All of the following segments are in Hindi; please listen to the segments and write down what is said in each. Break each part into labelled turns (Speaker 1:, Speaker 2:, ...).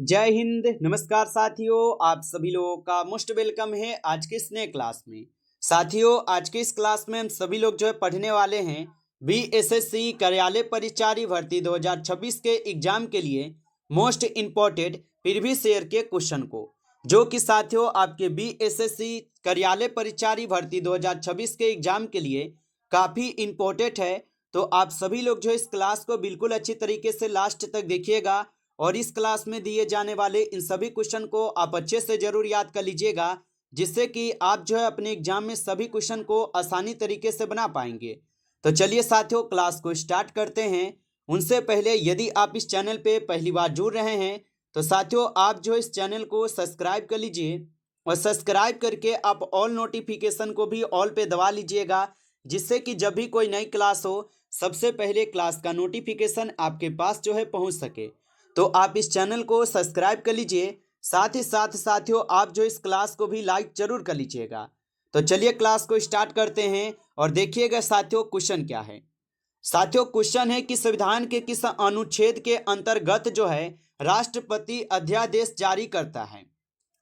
Speaker 1: जय हिंद। नमस्कार साथियों, आप सभी लोगों का मोस्ट वेलकम है आज के इस नए क्लास में। साथियों, आज के इस क्लास में हम सभी लोग पढ़ने वाले हैं बीएसएससी कार्यालय परिचारी भर्ती 2026 के एग्जाम के लिए मोस्ट इम्पोर्टेंट प्रीवियस ईयर के क्वेश्चन को, जो कि साथियों आपके बीएसएससी कार्यालय परिचारी भर्ती 2026 के एग्जाम के लिए काफ़ी इम्पोर्टेंट है। तो आप सभी लोग इस क्लास को बिल्कुल अच्छी तरीके से लास्ट तक देखिएगा और इस क्लास में दिए जाने वाले इन सभी क्वेश्चन को आप अच्छे से जरूर याद कर लीजिएगा, जिससे कि आप अपने एग्जाम में सभी क्वेश्चन को आसानी तरीके से बना पाएंगे। तो चलिए साथियों, क्लास को स्टार्ट करते हैं। उनसे पहले यदि आप इस चैनल पे पहली बार जुड़ रहे हैं तो साथियों आप इस चैनल को सब्सक्राइब कर लीजिए और सब्सक्राइब करके आप ऑल नोटिफिकेशन को भी ऑल पे दबा लीजिएगा, जिससे कि जब भी कोई नई क्लास हो सबसे पहले क्लास का नोटिफिकेशन आपके पास पहुंच सके। तो आप इस चैनल को सब्सक्राइब कर लीजिए, साथ ही साथ साथियों आप इस क्लास को भी लाइक जरूर कर लीजिएगा। तो चलिए क्लास को स्टार्ट करते हैं और देखिएगा साथियों क्वेश्चन क्या है। साथियों क्वेश्चन है कि संविधान के किस अनुच्छेद के अंतर्गत राष्ट्रपति अध्यादेश जारी करता है।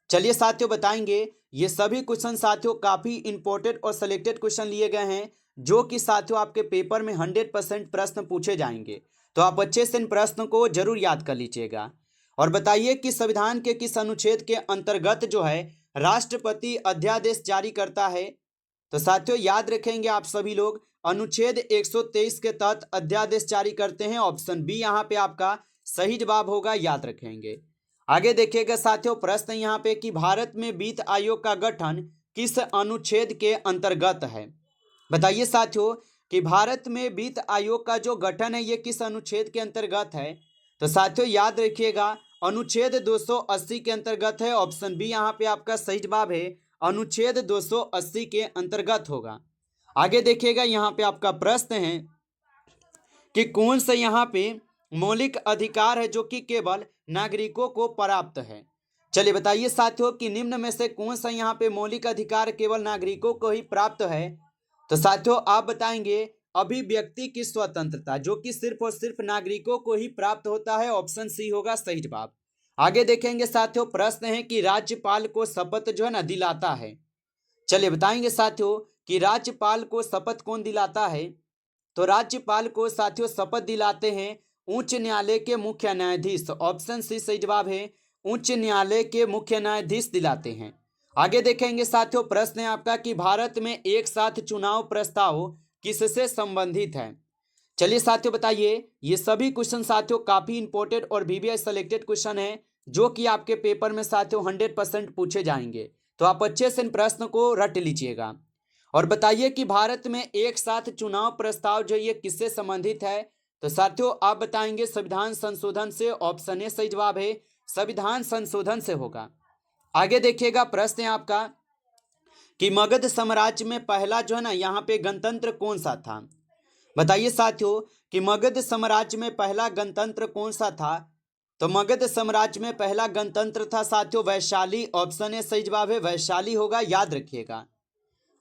Speaker 1: चलिए साथियों बताएंगे। ये सभी क्वेश्चन साथियों काफी इंपॉर्टेंट और सिलेक्टेड क्वेश्चन लिए गए हैं, जो कि साथियों आपके पेपर में 100% प्रश्न पूछे जाएंगे। तो आप अच्छे से इन प्रश्नों को जरूर याद कर लीजिएगा और बताइए कि संविधान के किस अनुच्छेद के अंतर्गत राष्ट्रपति अध्यादेश जारी करता है। तो साथियों याद रखेंगे आप सभी लोग, अनुच्छेद 123 के तहत अध्यादेश जारी करते हैं। ऑप्शन बी यहाँ पे आपका सही जवाब होगा, याद रखेंगे। आगे देखिएगा साथियों, प्रश्न यहाँ पे कि भारत में वित्त आयोग का गठन किस अनुच्छेद के अंतर्गत है। बताइए साथियों कि भारत में वित्त आयोग का जो गठन है ये किस अनुच्छेद के अंतर्गत है। तो साथियों याद रखिएगा, अनुच्छेद 280 के अंतर्गत है। ऑप्शन बी यहाँ पे आपका सही जवाब है, अनुच्छेद 280 के अंतर्गत होगा। आगे देखिएगा, यहाँ पे आपका प्रश्न है कि कौन सा यहाँ पे मौलिक अधिकार है जो कि केवल नागरिकों को प्राप्त है। चलिए बताइए साथियों कि निम्न में से कौन सा यहाँ पे मौलिक अधिकार केवल नागरिकों को ही प्राप्त है। तो साथियों आप बताएंगे अभिव्यक्ति की स्वतंत्रता, जो कि सिर्फ और सिर्फ नागरिकों को ही प्राप्त होता है। ऑप्शन सी होगा सही जवाब। आगे देखेंगे साथियों, प्रश्न है कि राज्यपाल को शपथ दिलाता है। चलिए बताएंगे साथियों कि राज्यपाल को शपथ कौन दिलाता है। तो राज्यपाल को साथियों शपथ दिलाते हैं उच्च न्यायालय के मुख्य न्यायाधीश। ऑप्शन सी सही जवाब है, उच्च न्यायालय के मुख्य न्यायाधीश दिलाते हैं। आगे देखेंगे साथियों, प्रश्न है आपका कि भारत में एक साथ चुनाव प्रस्ताव किससे संबंधित है। चलिए साथियों बताइए। ये सभी क्वेश्चन साथियों काफी इंपॉर्टेंट और वीवीआई सेलेक्टेड क्वेश्चन है, जो कि आपके पेपर में साथियों 100% पूछे जाएंगे। तो आप अच्छे से इन प्रश्न को रट लीजिएगा और बताइए कि भारत में एक साथ चुनाव प्रस्ताव ये किससे संबंधित है। तो साथियों आप बताएंगे संविधान संशोधन से। ऑप्शन ए सही जवाब है, संविधान संशोधन से होगा। आगे देखिएगा, प्रश्न है आपका कि मगध साम्राज्य में पहला यहाँ पे गणतंत्र कौन सा था। बताइए साथियों कि मगध साम्राज्य में पहला गणतंत्र कौन सा था। तो मगध साम्राज्य में पहला गणतंत्र था साथियों वैशाली। ऑप्शन ए सही जवाब है, वैशाली होगा, याद रखिएगा।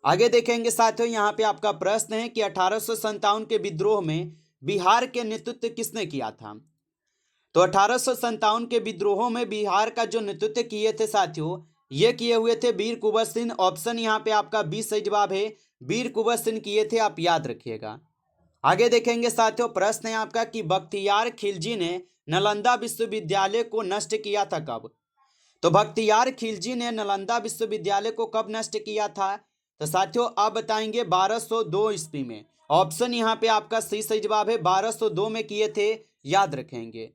Speaker 1: आगे देखेंगे साथियों, यहाँ पे आपका प्रश्न है कि 1857 के विद्रोह में बिहार के नेतृत्व किसने किया था। तो 1857 के विद्रोहों में बिहार का जो नेतृत्व किए थे साथियों, ये किए हुए थे वीर कुंवर सिंह। ऑप्शन यहाँ पे आपका बी सही जवाब है, वीर कुंवर सिंह किए थे, आप याद रखिएगा। आगे देखेंगे साथियों, प्रश्न है आपका कि बख्तियार खिलजी ने नालंदा विश्वविद्यालय को नष्ट किया था कब। तो बख्तियार खिलजी ने नालंदा विश्वविद्यालय को कब नष्ट किया था। तो साथियों आप बताएंगे 1202 ईस्वी में। ऑप्शन यहाँ पे आपका सही जवाब है, 1202 में किए थे, याद रखेंगे।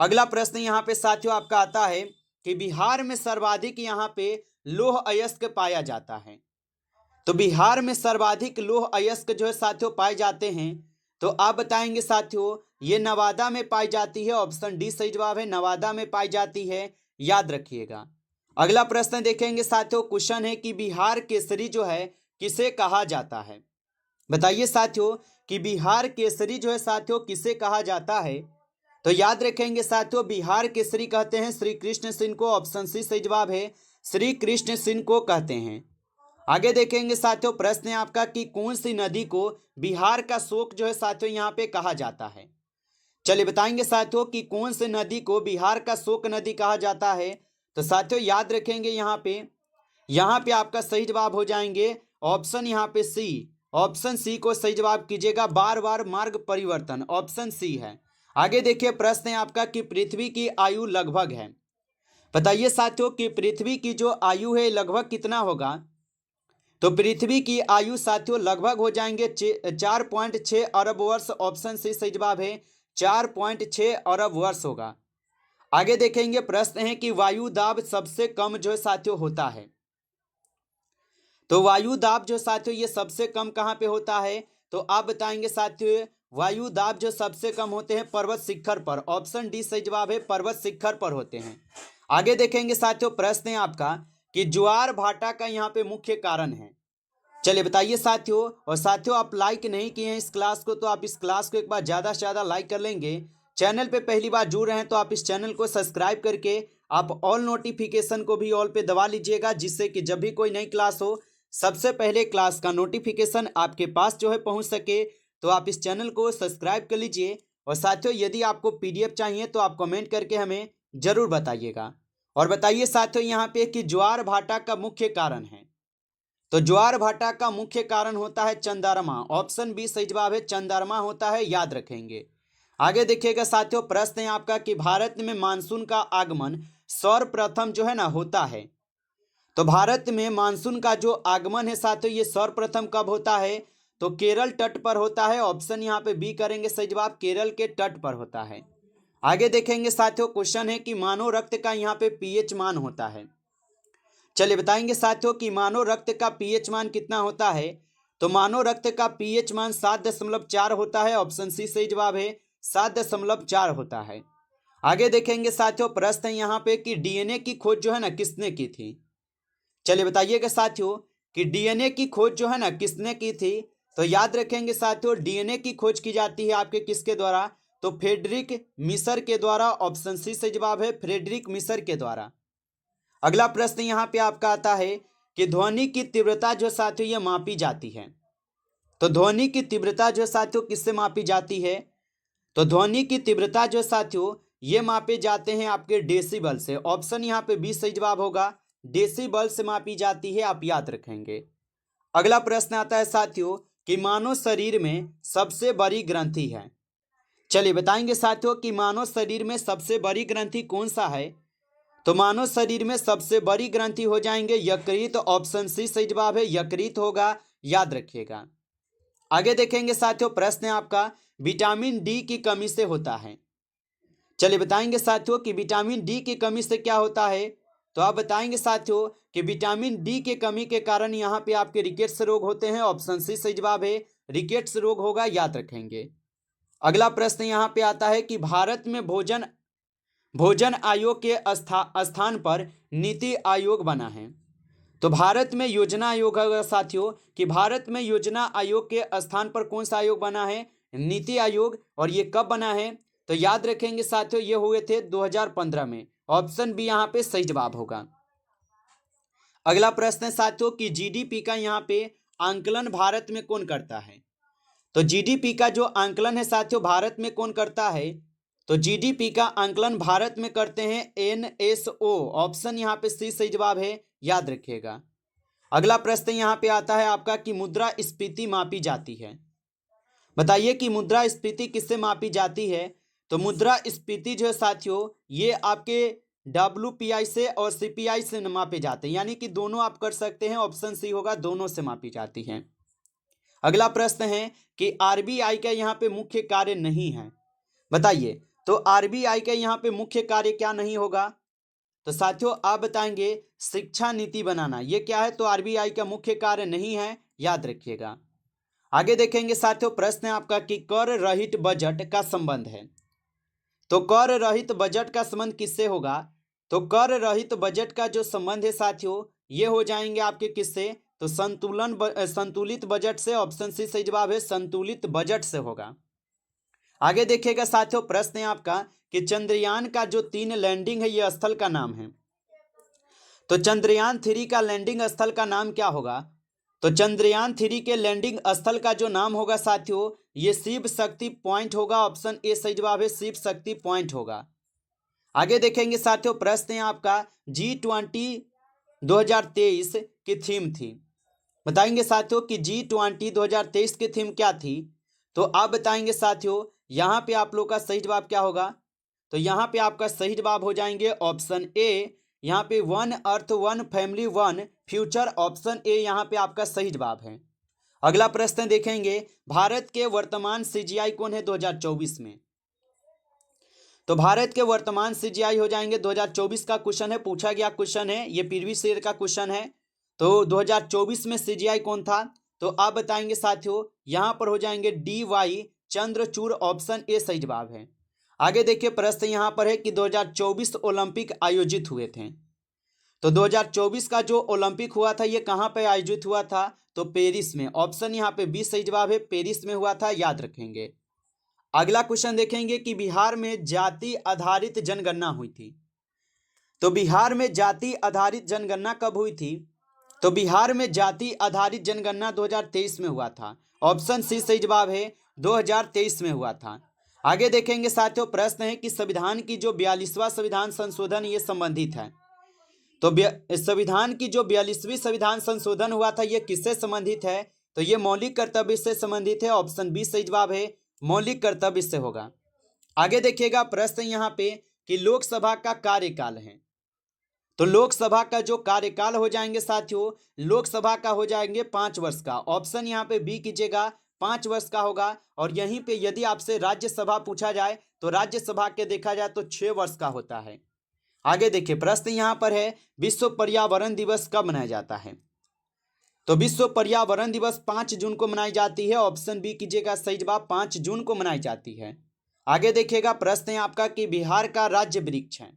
Speaker 1: अगला प्रश्न यहाँ पे साथियों आपका आता है कि बिहार में सर्वाधिक यहाँ पे लौह अयस्क पाया जाता है। तो बिहार में सर्वाधिक लौह अयस्क साथियों पाए जाते हैं। तो आप बताएंगे साथियों ये नवादा में पाई जाती है। ऑप्शन डी सही जवाब है, नवादा में पाई जाती है, याद रखिएगा। अगला प्रश्न देखेंगे साथियों, क्वेश्चन है कि बिहार केसरी किसे कहा जाता है। बताइए साथियों कि बिहार केसरी साथियों किसे कहा जाता है। तो याद रखेंगे साथियों बिहार केसरी कहते हैं श्री कृष्ण सिंह को। ऑप्शन सी सही जवाब है, श्री कृष्ण सिंह को कहते हैं। आगे देखेंगे साथियों, प्रश्न है आपका कि कौन सी नदी को बिहार का शोक साथियों यहाँ पे कहा जाता है। चलिए बताएंगे साथियों कि कौन से नदी को बिहार का शोक नदी कहा जाता है। तो साथियों याद रखेंगे यहाँ पे आपका सही जवाब हो जाएंगे ऑप्शन यहाँ पे सी। ऑप्शन सी को सही जवाब कीजिएगा, बार बार मार्ग परिवर्तन, ऑप्शन सी है। आगे देखिए प्रश्न है आपका कि पृथ्वी की आयु लगभग है। बताइए साथियों कि पृथ्वी की जो आयु है लगभग कितना होगा। तो पृथ्वी की आयु साथियों लगभग हो जाएंगे 4.6 अरब वर्ष, ऑप्शन सी सही जवाब है, 4.6 अरब वर्ष होगा। आगे देखेंगे प्रश्न है कि वायु दाब सबसे कम जो साथियों होता है। तो वायु दाब जो साथियों ये सबसे कम कहाँ पे होता है। तो आप बताएंगे साथियों वायु दाब जो सबसे कम होते हैं पर्वत शिखर पर, ऑप्शन डी सही जवाब है, पर्वत शिखर पर होते हैं। आगे देखेंगे साथियों प्रश्न है आपका कि ज्वार भाटा का यहाँ पे मुख्य कारण है। चलिए बताइए साथियों, और साथियों आप लाइक नहीं किए हैं इस क्लास को तो आप इस क्लास को एक बार ज़्यादा से ज़्यादा लाइक कर लेंगे। चैनल पे पहली बार जुड़ रहे हैं तो आप इस चैनल को सब्सक्राइब करके आप ऑल नोटिफिकेशन को भी ऑल पे दबा लीजिएगा, जिससे कि जब भी कोई नई क्लास हो सबसे पहले क्लास का नोटिफिकेशन आपके पास जो है पहुंच सके। तो आप इस चैनल को सब्सक्राइब कर लीजिए। और साथियों यदि आपको PDF चाहिए तो आप कमेंट करके हमें ज़रूर बताइएगा। और बताइए साथियों यहाँ पे कि ज्वार भाटा का मुख्य कारण है। तो ज्वार भाटा का मुख्य कारण होता है चंद्रमा, ऑप्शन बी सही जवाब है, चंद्रमा होता है, याद रखेंगे। आगे देखिएगा साथियों प्रश्न है आपका कि भारत में मानसून का आगमन सर्वप्रथम जो है ना होता है। तो भारत में मानसून का जो आगमन है साथियों ये सर्वप्रथम कब होता है। तो केरल तट पर होता है, ऑप्शन यहाँ पे बी करेंगे सही जवाब, केरल के तट पर होता है। आगे देखेंगे साथियों क्वेश्चन है कि मानव रक्त का यहाँ पे pH मान होता है। चलिए बताएंगे साथियों कि मानव रक्त का pH मान कितना होता है। तो मानव रक्त का pH मान 7.4 होता है, ऑप्शन सी सही जवाब है, 7.4 होता है। आगे देखेंगे साथियों प्रश्न है यहाँ पे कि DNA की खोज जो है ना किसने की थी। चलिए बताइएगा साथियों कि DNA की खोज जो है ना किसने की थी। तो याद रखेंगे साथियों DNA की खोज की जाती है आपके किसके द्वारा। तो फ्रेडरिक मिशर के द्वारा, ऑप्शन सी सही जवाब है, फ्रेडरिक मिशर के द्वारा। अगला प्रश्न यहाँ पे आपका आता है कि ध्वनि की तीव्रता जो साथियों ये मापी जाती है। तो ध्वनि की तीव्रता जो साथियों किससे मापी जाती है। तो ध्वनि की तीव्रता जो साथियों ये मापे जाते हैं आपके डेसिबल से, ऑप्शन यहाँ पे बी सही जवाब होगा, डेसिबल से मापी जाती है, आप याद रखेंगे। अगला प्रश्न आता है साथियों कि मानव शरीर में सबसे बड़ी ग्रंथि है। चलिए बताएंगे साथियों कि मानव शरीर में सबसे बड़ी ग्रंथि कौन सा है। तो मानव शरीर में सबसे बड़ी ग्रंथि हो जाएंगे यकृत, ऑप्शन सी सही जवाब है, यकृत होगा, याद रखिएगा। आगे देखेंगे साथियों प्रश्न है आपका विटामिन डी की कमी से होता है। चलिए बताएंगे साथियों कि विटामिन डी की कमी से क्या होता है। तो आप बताएंगे साथियों कि विटामिन डी के कमी के कारण यहाँ पे आपके रिकेट्स रोग होते हैं, ऑप्शन सी सही जवाब है, रिकेट्स रोग होगा, याद रखेंगे। अगला प्रश्न यहाँ पे आता है कि भारत में भोजन आयोग के स्थान पर नीति आयोग बना है। तो भारत में योजना आयोग होगा साथियों कि भारत में योजना आयोग के स्थान पर कौन सा आयोग बना है, नीति आयोग। और ये कब बना है। तो याद रखेंगे साथियों ये हुए थे 2015 में, ऑप्शन बी यहाँ पे सही जवाब होगा। अगला प्रश्न है साथियों कि GDP का यहाँ पे आंकलन भारत में कौन करता है। तो GDP का जो आंकलन है साथियों भारत में कौन करता है। तो GDP का आंकलन भारत में करते हैं NSO, ऑप्शन यहाँ पे सी सही जवाब है, याद रखिएगा। अगला प्रश्न यहाँ पे आता है आपका कि मुद्रा स्फीति मापी जाती है। बताइए कि मुद्रा स्फीति किससे मापी जाती है। तो मुद्रा स्फीति जो है साथियों ये आपके WPI से और CPI से मापे जाते हैं, यानी कि दोनों आप कर सकते हैं, ऑप्शन सी होगा, दोनों से मापी जाती है। अगला प्रश्न है कि RBI का यहाँ पे मुख्य कार्य नहीं है। बताइए तो RBI का यहाँ पे मुख्य कार्य क्या नहीं होगा। तो साथियों आप बताएंगे शिक्षा नीति बनाना, ये क्या है। तो RBI का मुख्य कार्य नहीं है, याद रखिएगा। आगे देखेंगे साथियों प्रश्न है आपका कि कर रहित बजट का संबंध है। तो कर रहित बजट का संबंध किससे होगा। तो कर रहित बजट का जो संबंध है साथियों ये हो जाएंगे आपके किससे। तो संतुलित बजट से, ऑप्शन सी सही जवाब है, संतुलित बजट से होगा। आगे देखिएगा साथियों प्रश्न है आपका कि चंद्रयान का जो 3 लैंडिंग है ये स्थल का नाम है। तो चंद्रयान 3 का लैंडिंग स्थल का नाम क्या होगा। तो चंद्रयान 3 के लैंडिंग स्थल का जो नाम होगा साथियों, ये शिव शक्ति पॉइंट होगा। ऑप्शन ए सही जवाब है, शिव शक्ति पॉइंट होगा। आगे देखेंगे साथियों, प्रश्न है आपका G20 2023 की थीम थी। बताएंगे साथियों कि G20 2023 की थीम क्या थी। तो आप बताएंगे साथियों, यहाँ पे आप लोग का सही जवाब क्या होगा। तो यहाँ पे आपका सही जवाब हो जाएंगे ऑप्शन ए, यहाँ पे one earth one family one future. Option A यहाँ पे आपका सही जवाब है। अगला प्रश्न देखेंगे, भारत के वर्तमान सीजीआई कौन है 2024 में। तो भारत के वर्तमान सीजीआई हो जाएंगे 2024 का क्वेश्चन है, पूछा गया क्वेश्चन है, ये प्रीवियस ईयर का क्वेश्चन है। तो 2024 में सीजीआई कौन था, तो आप बताएंगे साथियों, यहां पर हो जाएंगे DY चंद्रचूड़। ऑप्शन ए सही जवाब है। आगे देखिए, प्रश्न यहां पर है कि 2024 ओलंपिक आयोजित हुए थे। तो 2024 का जो ओलंपिक हुआ था ये कहां पर आयोजित हुआ था, तो पेरिस में। ऑप्शन यहाँ पे बी सही जवाब है, पेरिस में हुआ था, याद रखेंगे। अगला क्वेश्चन देखेंगे कि बिहार में जाति आधारित जनगणना हुई थी। तो बिहार में जाति आधारित जनगणना कब हुई थी, तो बिहार में जाति आधारित जनगणना 2023 में हुआ था। ऑप्शन सी सही जवाब है, 2023 में हुआ था। आगे देखेंगे साथियों, प्रश्न है कि संविधान की जो 42वां संविधान संशोधन ये संबंधित है। तो संविधान की जो 42वीं संविधान संशोधन हुआ था ये किससे संबंधित है, तो ये मौलिक कर्तव्य से संबंधित है। ऑप्शन बी सही जवाब है, मौलिक कर्तव्य से होगा। आगे देखिएगा, प्रश्न यहाँ पे कि लोकसभा का कार्यकाल है। तो लोकसभा का जो कार्यकाल हो जाएंगे साथियों, लोकसभा का हो जाएंगे 5 वर्ष का। ऑप्शन यहाँ पे बी कीजिएगा, 5 वर्ष का होगा। और यहीं पे यदि आपसे राज्यसभा पूछा जाए तो राज्यसभा के देखा जाए तो 6 वर्ष का होता है। आगे देखिए, प्रश्न यहाँ पर है, विश्व पर्यावरण दिवस कब मनाया जाता है। तो विश्व पर्यावरण दिवस 5 जून को मनाई जाती है। ऑप्शन बी कीजिएगा सही जवाब, 5 जून को मनाई जाती है। आगे देखिएगा, प्रश्न है आपका कि बिहार का राज्य वृक्ष है।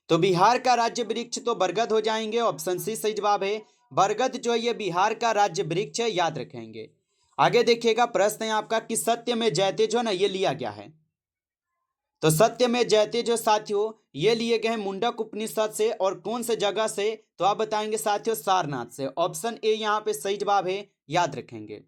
Speaker 1: तो बिहार का राज्य वृक्ष तो बरगद हो जाएंगे। ऑप्शन सी सही जवाब है, बरगद जो है ये बिहार का राज्य वृक्ष है, याद रखेंगे। आगे देखिएगा, प्रश्न है आपका कि सत्य में जयते जो है ना ये लिया गया है। तो सत्य में जयते जो साथियों ये लिए गए हैं मुंडक उपनिषद से, और कौन से जगह से, तो आप बताएंगे साथियों सारनाथ से। ऑप्शन ए यहाँ पे सही जवाब है, याद रखेंगे।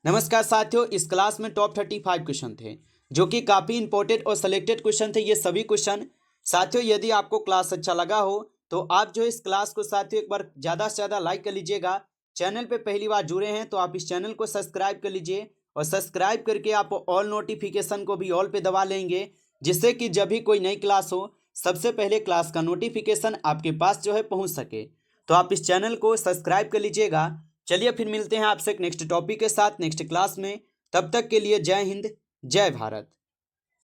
Speaker 1: नमस्कार साथियों, इस क्लास में टॉप 35 क्वेश्चन थे जो कि काफी इंपॉर्टेंट और सिलेक्टेड क्वेश्चन थे। ये सभी क्वेश्चन साथियों, यदि आपको क्लास अच्छा लगा हो तो आप जो इस क्लास को साथियों एक बार ज्यादा से ज्यादा लाइक कर लीजिएगा। चैनल पे पहली बार जुड़े हैं तो आप इस चैनल को सब्सक्राइब कर लीजिए, और सब्सक्राइब करके आप ऑल नोटिफिकेशन को भी ऑल पे दबा लेंगे, जिससे कि जब भी कोई नई क्लास हो सबसे पहले क्लास का नोटिफिकेशन आपके पास जो है पहुंच सके। तो आप इस चैनल को सब्सक्राइब कर लीजिएगा। चलिए फिर मिलते हैं आपसे एक नेक्स्ट टॉपिक के साथ नेक्स्ट क्लास में। तब तक के लिए जय हिंद, जय भारत।